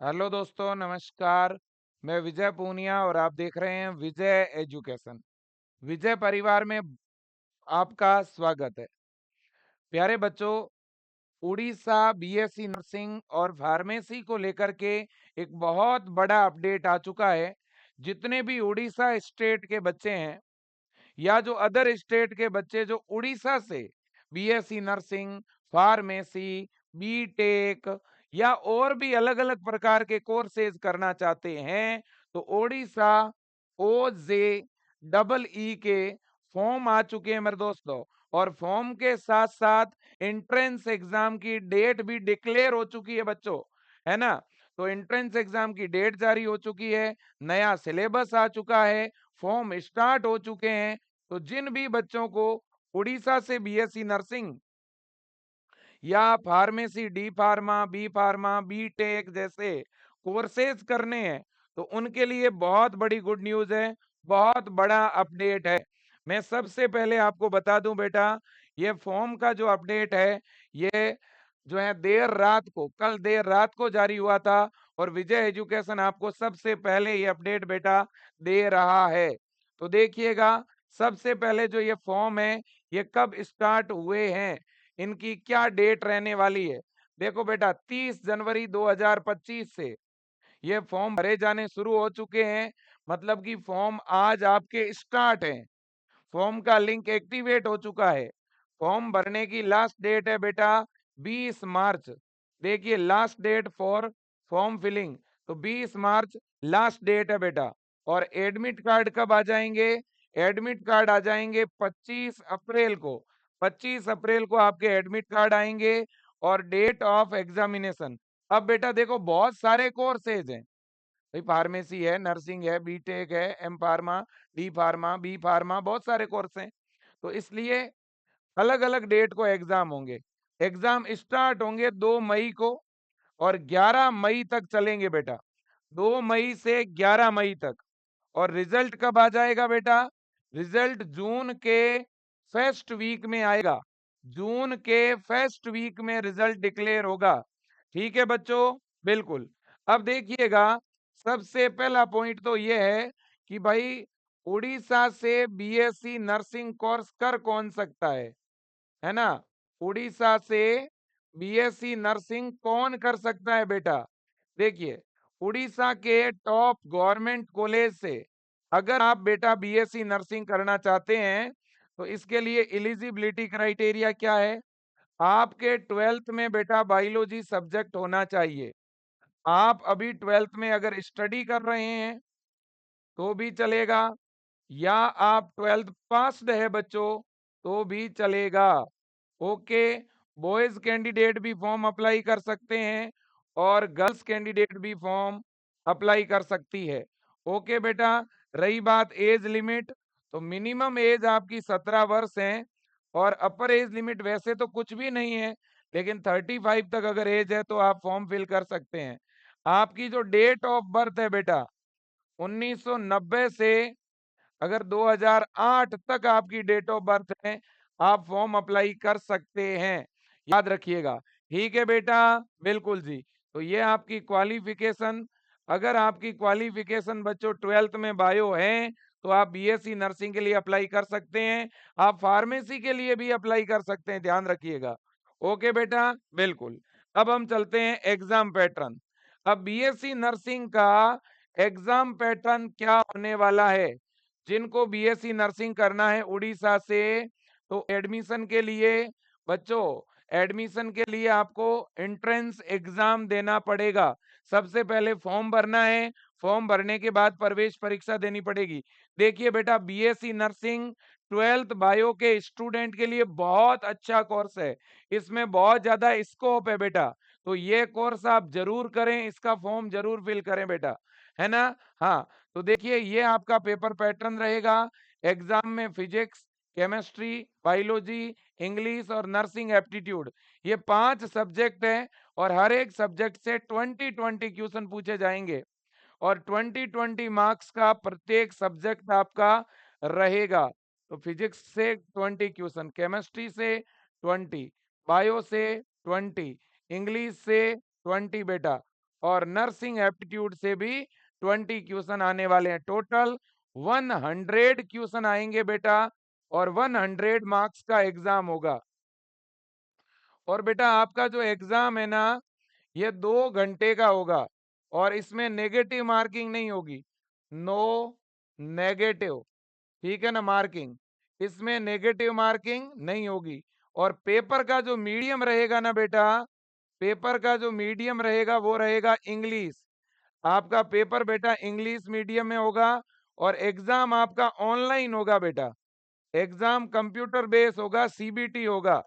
Hello दोस्तों, नमस्कार। मैं विजय पूनिया और आप देख रहे हैं विजय एजुकेशन। विजय परिवार में आपका स्वागत है। प्यारे बच्चों, उड़ीसा बीएससी नर्सिंग और फार्मेसी को लेकर के एक बहुत बड़ा अपडेट आ चुका है। जितने भी उड़ीसा स्टेट के बच्चे हैं या जो अदर स्टेट के बच्चे जो उड़ीसा से बीएससी नर्सिंग, फार्मेसी, बीटेक या और भी अलग अलग प्रकार के कोर्सेज करना चाहते हैं, तो उड़ीसा ओ जे डबल ई के फॉर्म आ चुके हैं मेरे दोस्तों। और फॉर्म के साथ साथ एंट्रेंस एग्जाम की डेट भी डिक्लेयर हो चुकी है बच्चों, है ना। तो एंट्रेंस एग्जाम की डेट जारी हो चुकी है, नया सिलेबस आ चुका है, फॉर्म स्टार्ट हो चुके हैं। तो जिन भी बच्चों को उड़ीसा से बीएससी नर्सिंग या pharmacy, D pharma, B tech जैसे कोर्सेज करने हैं, तो उनके लिए बहुत बड़ी गुड न्यूज है, बहुत बड़ा अपडेट है। मैं सबसे पहले आपको बता दूं बेटा, ये फॉर्म का जो अपडेट है, ये जो है देर रात को, कल देर रात को जारी हुआ था। और विजय एजुकेशन आपको सबसे पहले ये अपडेट बेटा दे रहा है। तो देखिएगा, सबसे पहले जो ये फॉर्म है, ये कब स्टार्ट हुए हैं, इनकी क्या डेट रहने वाली है। देखो बेटा, 30 जनवरी 2025 से ये फॉर्म भरे जाने शुरू हो चुके हैं। मतलब कि फॉर्म आज आपके स्टार्ट हैं, फॉर्म का लिंक एक्टिवेट हो चुका है। फॉर्म भरने की लास्ट डेट है बेटा 20 मार्च। देखिए, last date for form filling, तो 20 मार्च लास्ट डेट है बेटा। और एडमिट कार्ड कब आ जाएंगे? एडमिट कार्ड आ जाएंगे 25 अप्रैल को। 25 अप्रैल को आपके एडमिट कार्ड आएंगे। और डेट ऑफ एग्जामिनेशन, अब बेटा देखो, बहुत सारे कोर्सेज हैं भाई, फार्मेसी है, नर्सिंग है, बीटेक है, M pharma, D pharma, B pharma, बहुत सारे कोर्स हैं। तो इसलिए अलग अलग डेट को एग्जाम होंगे। एग्जाम स्टार्ट होंगे 2 मई को और 11 मई तक चलेंगे बेटा। 2 मई से 11 मई तक। और रिजल्ट कब आ जाएगा बेटा? रिजल्ट जून के फर्स्ट वीक में आएगा। जून के फर्स्ट वीक में रिजल्ट डिक्लेयर होगा। ठीक है बच्चों, बिल्कुल। अब देखिएगा, सबसे पहला पॉइंट तो ये है कि भाई, उड़ीसा से बीएससी नर्सिंग कोर्स कर कौन सकता है ना। उड़ीसा से बीएससी नर्सिंग कौन कर सकता है बेटा? देखिए, उड़ीसा के टॉप गवर्नमेंट कॉलेज से अगर आप बेटा बीएससी नर्सिंग करना चाहते हैं, तो इसके लिए एलिजिबिलिटी क्राइटेरिया क्या है? आपके 12th में बेटा बायोलॉजी सब्जेक्ट होना चाहिए। आप अभी 12th में अगर स्टडी कर रहे हैं तो भी चलेगा, या आप 12th पास्ड है बच्चों तो भी चलेगा। ओके, बॉयज कैंडिडेट भी फॉर्म अप्लाई कर सकते हैं और गर्ल्स कैंडिडेट भी फॉर्म अप्लाई कर सकती है। ओके बेटा, रही बात एज लिमिट, तो मिनिमम एज आपकी 17 वर्ष है और अपर एज लिमिट वैसे तो कुछ भी नहीं है, लेकिन 35 तक अगर एज है तो आप फॉर्म फिल कर सकते हैं। आपकी जो डेट ऑफ बर्थ है बेटा, 1990 से अगर 2008 तक आपकी डेट ऑफ बर्थ है, आप फॉर्म अप्लाई कर सकते हैं। याद रखिएगा। ठीक है बेटा, बिल्कुल जी। तो ये आपकी क्वालिफिकेशन, अगर आपकी क्वालिफिकेशन बच्चों 12th में बायो है, तो आप बीएससी नर्सिंग के लिए अप्लाई कर सकते हैं। आप फार्मेसी के लिए भी अप्लाई कर सकते हैं, ध्यान रखिएगा। ओके बेटा, बिल्कुल। अब हम चलते हैं एग्जाम पैटर्न। अब बीएससी नर्सिंग का एग्जाम पैटर्न क्या होने वाला है? जिनको बीएससी नर्सिंग करना है उड़ीसा से, तो एडमिशन के लिए बच्चों, एडमिशन के लिए आपको एंट्रेंस एग्जाम देना पड़ेगा। सबसे पहले फॉर्म भरना है, फॉर्म भरने के बाद प्रवेश परीक्षा देनी पड़ेगी। देखिए बेटा, बीएससी नर्सिंग 12th बायो के स्टूडेंट के लिए बहुत अच्छा कोर्स है, इसमें बहुत ज्यादा स्कोप है बेटा। तो ये कोर्स आप जरूर करें, इसका फॉर्म जरूर फिल करें बेटा, है ना। हाँ, तो देखिए, ये आपका पेपर पैटर्न रहेगा। एग्जाम में फिजिक्स, केमिस्ट्री, बायोलॉजी, इंग्लिश और नर्सिंग एप्टीट्यूड, ये 5 सब्जेक्ट हैं। और हर एक सब्जेक्ट से 20-20 क्वेश्चन पूछे जाएंगे और 20-20 मार्क्स का प्रत्येक सब्जेक्ट आपका रहेगा। तो फिजिक्स से 20 क्वेश्चन, केमिस्ट्री से 20, बायो से 20, इंग्लिश से 20 बेटा, और नर्सिंग एप्टीट्यूड से भी 20 क्वेश्चन आने वाले हैं। टोटल 100 क्वेश्चन आएंगे बेटा, और 100 मार्क्स का एग्जाम होगा। और बेटा आपका जो एग्जाम है ना, ये 2 घंटे का होगा, और इसमें नेगेटिव मार्किंग नहीं होगी। नो नेगेटिव, ठीक है ना, मार्किंग, इसमें नेगेटिव मार्किंग नहीं होगी। और पेपर का जो मीडियम रहेगा ना बेटा, पेपर का जो मीडियम रहेगा वो रहेगा इंग्लिश। आपका पेपर बेटा इंग्लिश मीडियम में होगा, और एग्जाम आपका ऑनलाइन होगा बेटा। एग्जाम कंप्यूटर बेस होगा, सीबीटी होगा,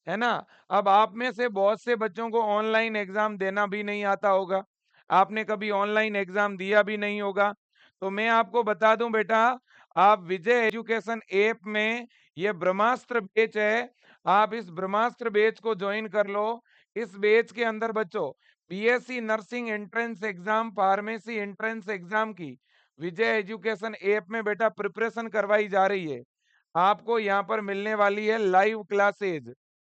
है ना। अब आप में से बहुत से बच्चों को ऑनलाइन एग्जाम देना भी नहीं आता होगा, आपने कभी ऑनलाइन एग्जाम दिया भी नहीं होगा। तो मैं आपको बता दूं बेटा, आप विजय एजुकेशन ऐप में ये ब्रह्मास्त्र बैच है, आप इस ब्रह्मास्त्र बैच को ज्वाइन कर लो। इस बैच के अंदर बच्चों BSc nursing entrance exam, pharmacy entrance exam की विजय एजुकेशन ऐप में बेटा प्रिपरेशन करवाई जा रही है। आपको यहाँ पर मिलने वाली है लाइव क्लासेज,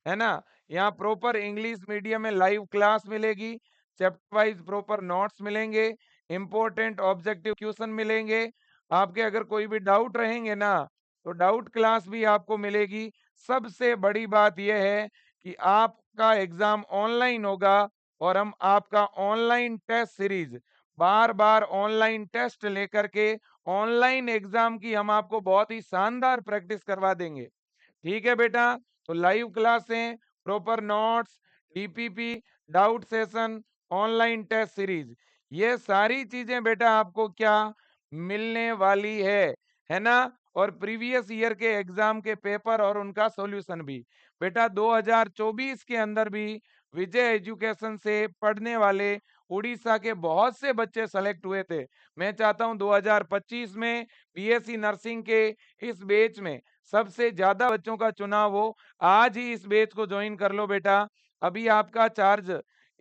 है ना। यहाँ प्रॉपर इंग्लिश मीडियम में लाइव क्लास मिलेगी, चैप्टर वाइज प्रॉपर नोट्स मिलेंगे, इंपॉर्टेंट ऑब्जेक्टिव क्वेश्चन मिलेंगे। आपके अगर कोई भी डाउट रहेंगे ना, तो डाउट क्लास भी आपको मिलेगी। सबसे बड़ी बात यह है कि आपका एग्जाम ऑनलाइन होगा, और हम आपका ऑनलाइन टेस्ट सीरीज, बार बार ऑनलाइन टेस्ट लेकर के ऑनलाइन एग्जाम की हम आपको बहुत ही शानदार प्रैक्टिस करवा देंगे। ठीक है बेटा, तो लाइव क्लासें, proper notes, DPP, doubt session, online test series, ये सारी चीजें बेटा आपको क्या मिलने वाली है ना। और प्रीवियस ईयर के एग्जाम के पेपर और उनका सॉल्यूशन भी बेटा 2024 के अंदर भी विजय एजुकेशन से पढ़ने वाले उड़ीसा के बहुत से बच्चे सेलेक्ट हुए थे। मैं चाहता हूं 2025 में बीएससी नर्सिंग के इस बैच में सबसे ज्यादा बच्चों का चुनाव हो। आज ही इस बैच को ज्वाइन कर लो बेटा। अभी आपका चार्ज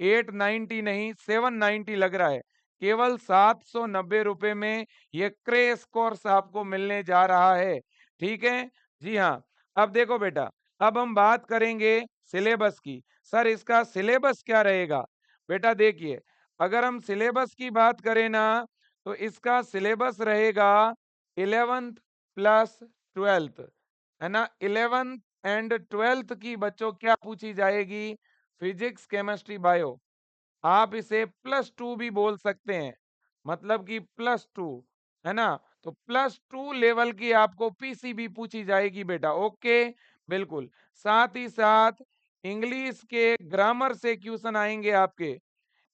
890 नहीं 790 लग रहा है, केवल 790 रुपए में ये क्रेश कोर्स आपको मिलने जा रहा है। ठीक है, जी हाँ। अब देखो बेटा, अब हम बात करेंगे सिलेबस की। सर इसका सिलेबस क्या रहेगा? बेटा देखिए, अगर हम सिलेबस की बात करें ना, तो इसका सिलेबस रहेगा 11th प्लस 12th, है ना। 11th एंड 12th की बच्चों क्या पूछी जाएगी? Physics, chemistry, bio. आप इसे +2 भी बोल सकते हैं, मतलब कि +2, है ना। तो +2 लेवल की आपको पीसीबी पूछी जाएगी बेटा। ओके, बिल्कुल। साथ ही साथ इंग्लिश के ग्रामर से क्वेश्चन आएंगे आपके,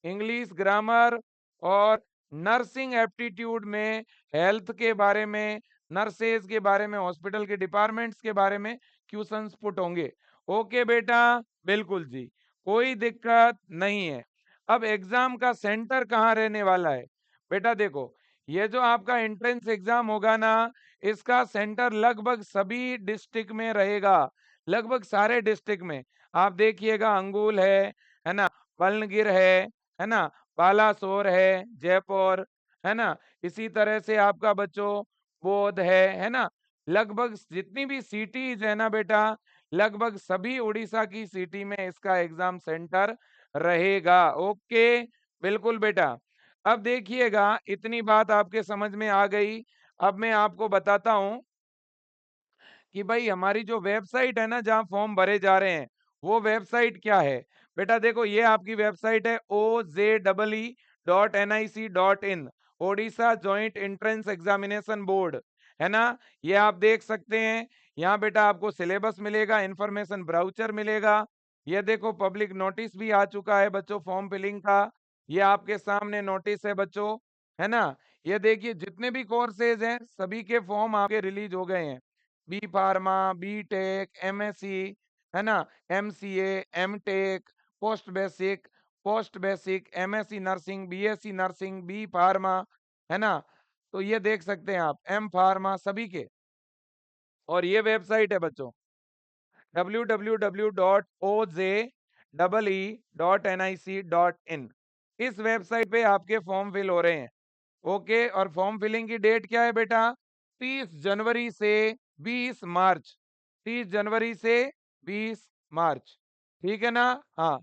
इंग्लिश ग्रामर, और नर्सिंग एप्टीट्यूड में हेल्थ के बारे में, नर्सेज के बारे में, हॉस्पिटल के डिपार्टमेंट्स के बारे में क्वेश्चंस पुट होंगे। ओके बेटा, बिल्कुल जी, कोई दिक्कत नहीं है। अब एग्जाम का सेंटर कहाँ रहने वाला है? बेटा देखो, ये जो आपका एंट्रेंस एग्जाम होगा ना, इसका सेंटर लगभग सभी डिस्ट्रिक्ट में रहेगा, लगभग सारे डिस्ट्रिक्ट में। आप देखिएगा, अंगुल है ना, बलनगिर है ना, बालासोर है, जयपुर, है ना, इसी तरह से आपका बच्चों बोध है ना। लगभग जितनी भी सिटीज है ना बेटा, लगभग सभी उड़ीसा की सिटी में इसका एग्जाम सेंटर रहेगा। ओके, बिल्कुल बेटा। अब देखिएगा, इतनी बात आपके समझ में आ गई। अब मैं आपको बताता हूं कि भाई हमारी जो वेबसाइट है ना, जहां फॉर्म भरे जा रहे हैं, वो वेबसाइट क्या है? बेटा देखो, ये आपकी वेबसाइट है OJEE.nic.in, Odisha joint entrance examination board, है ना। ये आप देख सकते हैं। यहाँ बेटा आपको सिलेबस मिलेगा, इंफॉर्मेशन ब्राउचर मिलेगा। ये देखो, पब्लिक नोटिस भी आ चुका है बच्चों फॉर्म फिलिंग का। ये आपके सामने नोटिस है बच्चों, है ना। ये देखिए, जितने भी कोर्सेज हैं सभी के फॉर्म आपके रिलीज हो गए हैं। B pharma, B tech, MSc, है ना, MCA, M tech, post basic, MSc nursing, BSc nursing, B pharma, है ना। तो ये देख सकते हैं आप, एम फार्मा, सभी के। और ये वेबसाइट है बच्चों www.ojeee.nic.in। इस वेबसाइट पे आपके फॉर्म फिल हो रहे हैं। ओके, और फॉर्म फिलिंग की डेट क्या है बेटा? 30 जनवरी से 20 मार्च, 30 जनवरी से 20 मार्च, ठीक है ना। हाँ,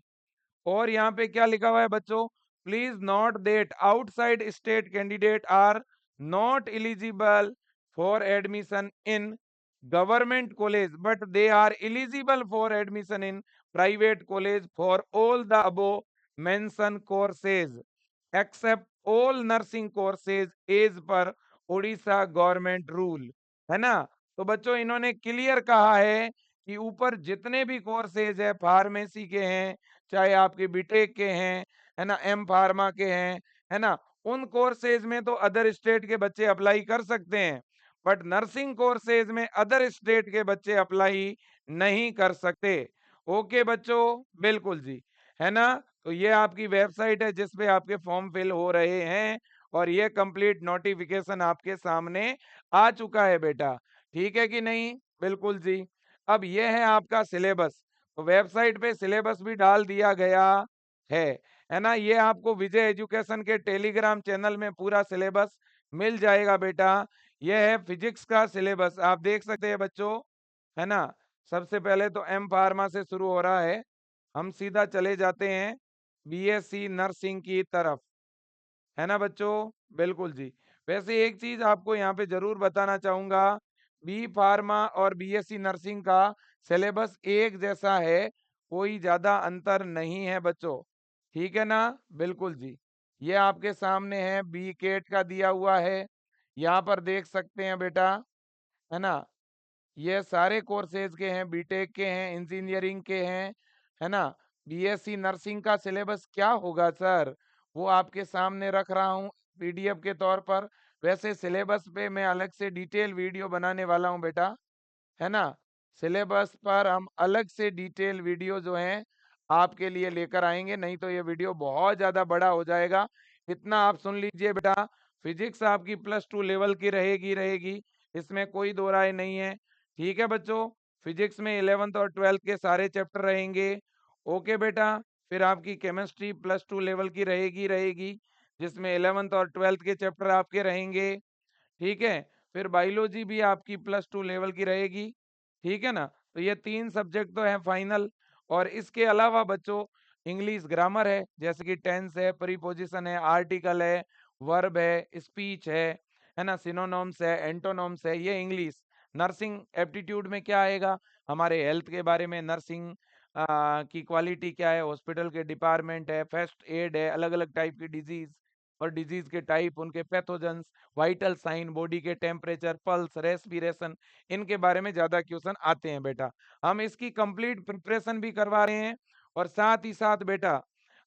और यहाँ पे क्या लिखा हुआ है बच्चों? please note that outside state candidate are not eligible for admission in government college, but they are eligible for admission in private college for all the above mentioned courses except all nursing courses as per Orissa government rule. है ना? तो बच्चों इन्होंने clear कहा है कि ऊपर जितने भी कोर्सेज है फार्मेसी के हैं, चाहे आपके बीटेक के हैं, है ना, एम फार्मा के हैं, है ना, उन कोर्सेज में तो अदर स्टेट के बच्चे अप्लाई कर सकते हैं, बट नर्सिंग कोर्सेज में अदर स्टेट के बच्चे अप्लाई नहीं कर सकते। ओके बच्चों, बिल्कुल जी, है ना? तो ये आपकी वेबसाइट है जिस पे आपके फॉर्म फिल हो रहे हैं और ये कंप्लीट नोटिफिकेशन आपके सामने आ चुका है बेटा। ठीक है कि नहीं? बिल्कुल जी। अब ये है आपका सिलेबस, तो वेबसाइट पे सिलेबस भी डाल दिया गया है। है ना? ये आपको विजय एजुकेशन के टेलीग्राम चैनल में पूरा सिलेबस मिल जाएगा बेटा। ये है फिजिक्स का सिलेबस, आप देख सकते हैं बच्चों। है ना? सबसे पहले तो एम फार्मा से शुरू हो रहा है, हम सीधा चले जाते हैं बीएससी नर्सिंग की तरफ। है ना बच्चों? बिल्कुल जी। वैसे एक चीज आपको यहाँ पे जरूर बताना चाहूंगा, बी फार्मा और बीएससी नर्सिंग का सिलेबस एक जैसा है, कोई ज्यादा अंतर नहीं है बच्चों। ठीक है ना? बिल्कुल जी। ये आपके सामने है, बी केट का दिया हुआ है, यहाँ पर देख सकते हैं बेटा। है ना? ये सारे कोर्सेज के हैं, बीटेक के हैं, इंजीनियरिंग के हैं, है ना? बीएससी नर्सिंग का सिलेबस क्या होगा सर, वो आपके सामने रख रहा हूँ पीडीएफ के तौर पर। वैसे सिलेबस पे मैं अलग से डिटेल वीडियो बनाने वाला हूँ बेटा। है ना? सिलेबस पर हम अलग से डिटेल वीडियो जो है आपके लिए लेकर आएंगे, नहीं तो ये वीडियो बहुत ज्यादा बड़ा हो जाएगा। इतना आप सुन लीजिए बेटा, फिजिक्स आपकी +2 लेवल की रहेगी रहेगी, इसमें कोई दो राय नहीं है। ठीक है बच्चों, फिजिक्स में 11th और 12th के सारे चैप्टर रहेंगे। ओके बेटा, फिर आपकी केमिस्ट्री +2 लेवल की रहेगी रहेगी, जिसमें 11th और 12th के चैप्टर आपके रहेंगे। ठीक है? फिर बायोलॉजी भी आपकी +2 लेवल की रहेगी। ठीक है ना? तो ये 3 सब्जेक्ट तो हैं फाइनल, और इसके अलावा बच्चों इंग्लिश ग्रामर है, जैसे कि टेंस है, प्रीपोजिशन है, आर्टिकल है, वर्ब है, स्पीच है ना, सिनोनिम्स है, एंटोनिम्स है, ये इंग्लिश। नर्सिंग एप्टीट्यूड में क्या आएगा, हमारे हेल्थ के बारे में, नर्सिंग की क्वालिटी क्या है, हॉस्पिटल के डिपार्टमेंट है, फर्स्ट एड है, अलग-अलग टाइप की डिजीज और डिजीज के टाइप, उनके पैथोजेंस, वाइटल साइन, बॉडी के टेम्परेचर, पल्स, रेस्पिरेशन, इनके बारे में ज्यादा क्वेश्चन आते हैं बेटा। हम इसकी कंप्लीट प्रिपरेशन भी करवा रहे हैं, और साथ ही साथ बेटा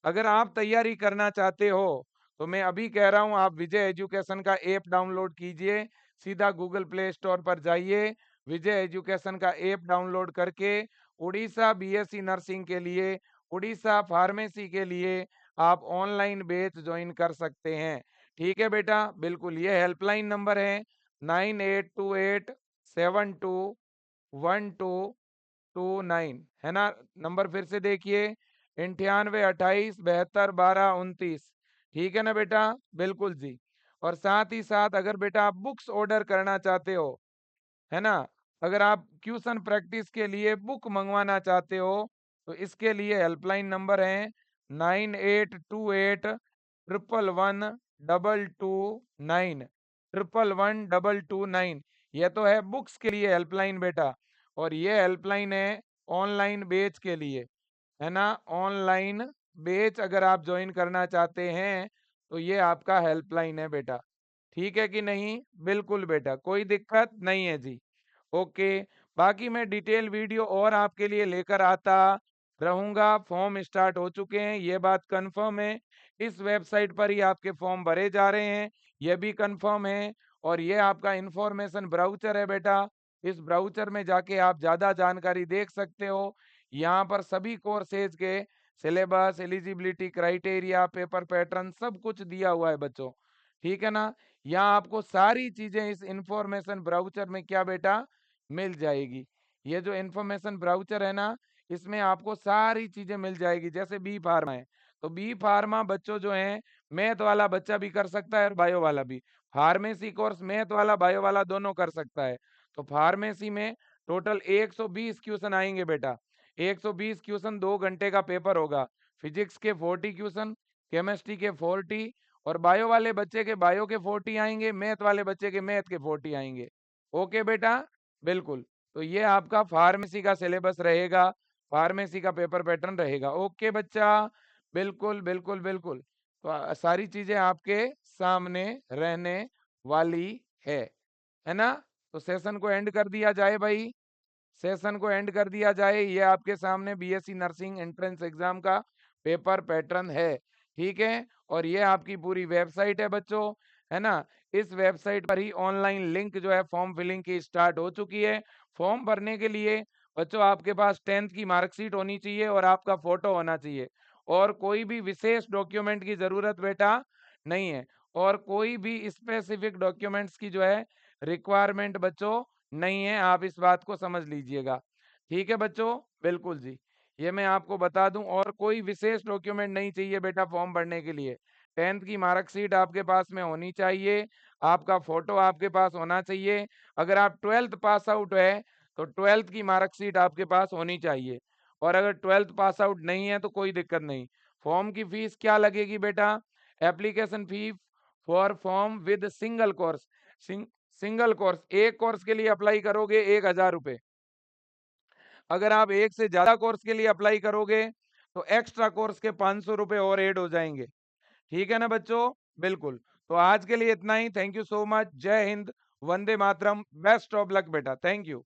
अगर आप तैयारी करना चाहते हो तो मैं अभी कह रहा हूं, आप विजय एजुकेशन का ऐप डाउनलोड कीजिए, सीधा गूगल प्ले स्टोर पर जाइए, विजय एजुकेशन का ऐप डाउनलोड करके उड़ीसा बीएससी नर्सिंग के लिए, उड़ीसा फार्मेसी के लिए आप ऑनलाइन बैच ज्वाइन कर सकते हैं। ठीक है बेटा, बिल्कुल, ये हेल्पलाइन नंबर है 9828721229, है ना? नंबर फिर से देखिए, 9828721229। ठीक है ना बेटा? बिल्कुल जी। और साथ ही साथ अगर बेटा आप बुक्स ऑर्डर करना चाहते हो, है ना, अगर आप ट्यूशन प्रैक्टिस के लिए बुक मंगवाना चाहते हो, तो इसके लिए हेल्पलाइन नंबर है 9828111229, 111229। ये तो है बुक्स के लिए हेल्पलाइन बेटा, और ये हेल्पलाइन है ऑनलाइन बेच के लिए। है ना? ऑनलाइन बेच अगर आप ज्वाइन करना चाहते हैं तो ये आपका हेल्पलाइन है बेटा। ठीक है कि नहीं? बिल्कुल बेटा, कोई दिक्कत नहीं है जी। ओके, बाकी मैं डिटेल वीडियो और आपके लिए लेकर आता रहूंगा। फॉर्म स्टार्ट हो चुके हैं, ये बात कंफर्म है। इस वेबसाइट पर ही आपके फॉर्म भरे जा रहे हैं, ये भी कंफर्म है। और ये आपका इंफॉर्मेशन ब्राउचर है बेटा, इस ब्राउचर में जाके आप ज्यादा जानकारी देख सकते हो। यहाँ पर सभी कोर्सेज के syllabus, eligibility criteria, paper pattern सब कुछ दिया हुआ है बच्चों। ठीक है ना? यहाँ आपको सारी चीजें इस इंफॉर्मेशन ब्राउचर में क्या बेटा मिल जाएगी। ये जो इंफॉर्मेशन ब्राउचर है ना, इसमें आपको सारी चीजें मिल जाएगी। जैसे बी फार्मा है, तो बी फार्मा बच्चों जो है, मैथ वाला बच्चा भी कर सकता है और बायो वाला भी। फार्मेसी कोर्स मैथ वाला बायो वाला दोनों कर सकता है। तो फार्मेसी में टोटल 120 क्वेश्चन आएंगे बेटा, 120 क्वेश्चन, 2 घंटे का पेपर होगा। फिजिक्स के 40 क्वेश्चन, केमिस्ट्री के 40 और बायो वाले बच्चे के बायो के 40 आएंगे, मैथ वाले बच्चे के मैथ के 40 आएंगे। ओके बेटा, बिल्कुल। तो ये आपका फार्मेसी का सिलेबस रहेगा, फार्मेसी का पेपर पैटर्न रहेगा। ओके बच्चा, बिल्कुल बिल्कुल बिल्कुल। तो सारी चीजें आपके सामने रहने वाली है ना? तो सेशन को एंड कर दिया जाए भाई, सेशन को एंड कर दिया जाए। ये आपके सामने बीएससी नर्सिंग एंट्रेंस एग्जाम का पेपर पैटर्न है, ठीक है। और ये आपकी पूरी वेबसाइट है बच्चों, है ना? इस वेबसाइट पर ही ऑनलाइन लिंक जो है फॉर्म फिलिंग की स्टार्ट हो चुकी है। फॉर्म भरने के लिए बच्चों आपके पास 10th की मार्कशीट होनी चाहिए और आपका फोटो होना चाहिए, और कोई भी विशेष डॉक्यूमेंट की जरूरत बेटा नहीं है, और कोई भी स्पेसिफिक डॉक्यूमेंट्स की जो है रिक्वायरमेंट बच्चों नहीं है, आप इस बात को समझ लीजिएगा। ठीक है बच्चों, बिल्कुल जी, ये मैं आपको बता दूं, और कोई विशेष डॉक्यूमेंट नहीं चाहिए बेटा फॉर्म भरने के लिए। 10th की मार्कशीट आपके पास में होनी चाहिए, आपका फोटो आपके पास होना चाहिए। अगर आप 12th पास आउट है तो 12th की मार्कशीट आपके पास होनी चाहिए, और अगर 12th पास आउट नहीं है तो कोई दिक्कत नहीं। फॉर्म की फीस क्या लगेगी बेटा? Application fee for form with single course, single course, एक कोर्स के लिए अप्लाई करोगे 1,000 रुपए। अगर आप एक से ज्यादा कोर्स के लिए अप्लाई करोगे तो एक्स्ट्रा कोर्स के 500 रुपए और ऐड हो जाएंगे। ठीक है ना बच्चों, बिल्कुल। तो आज के लिए इतना ही, थैंक यू सो मच, जय Hind, Vande Mataram, best of luck बेटा, थैंक यू।